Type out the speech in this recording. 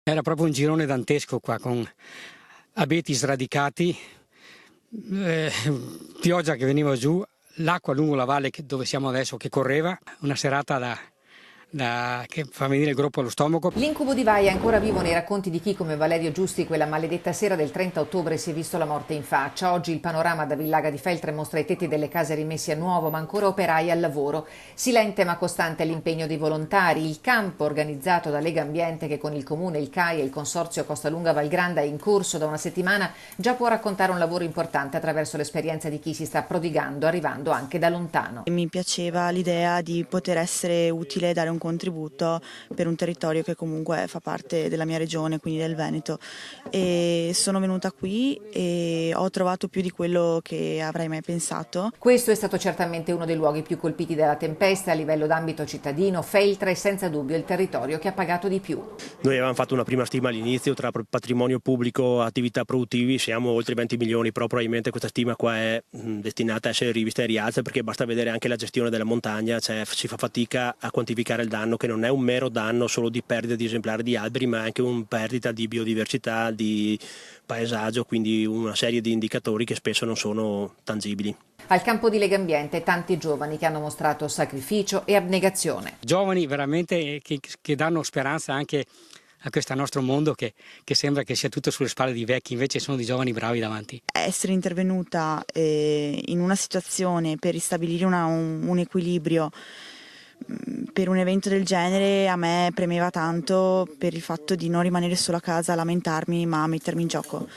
Era proprio un girone dantesco qua, con abeti sradicati, pioggia che veniva giù, l'acqua lungo la valle dove siamo adesso che correva, una serata che fa venire il groppo allo stomaco. L'incubo di Vai è ancora vivo nei racconti di chi, come Valerio Giusti, quella maledetta sera del 30 ottobre si è visto la morte in faccia. Oggi il panorama da Villaga di Feltre mostra i tetti delle case rimessi a nuovo, ma ancora operai al lavoro. Silente ma costante l'impegno dei volontari. Il campo organizzato da Lega Ambiente, che con il Comune, il CAI e il Consorzio Costa Lunga Valgranda è in corso da una settimana, già può raccontare un lavoro importante attraverso l'esperienza di chi si sta prodigando, arrivando anche da lontano. Mi piaceva l'idea di poter essere utile e dare un contributo per un territorio che comunque fa parte della mia regione, quindi del Veneto, e sono venuta qui e ho trovato più di quello che avrei mai pensato. Questo è stato certamente uno dei luoghi più colpiti dalla tempesta a livello d'ambito cittadino. Feltre è senza dubbio il territorio che ha pagato di più. Noi avevamo fatto una prima stima all'inizio tra patrimonio pubblico e attività produttivi, siamo oltre 20 milioni, però probabilmente questa stima qua è destinata a essere rivista in rialzo, perché basta vedere anche la gestione della montagna, cioè si fa fatica a quantificare il danno, che non è un mero danno solo di perdita di esemplari di alberi, ma anche un perdita di biodiversità, di paesaggio, quindi una serie di indicatori che spesso non sono tangibili. Al campo di Legambiente tanti giovani che hanno mostrato sacrificio e abnegazione. Giovani veramente che danno speranza anche a questo nostro mondo che sembra che sia tutto sulle spalle di vecchi, invece sono di giovani bravi davanti. Essere intervenuta in una situazione per ristabilire un equilibrio per un evento del genere a me premeva tanto, per il fatto di non rimanere solo a casa a lamentarmi, ma a mettermi in gioco.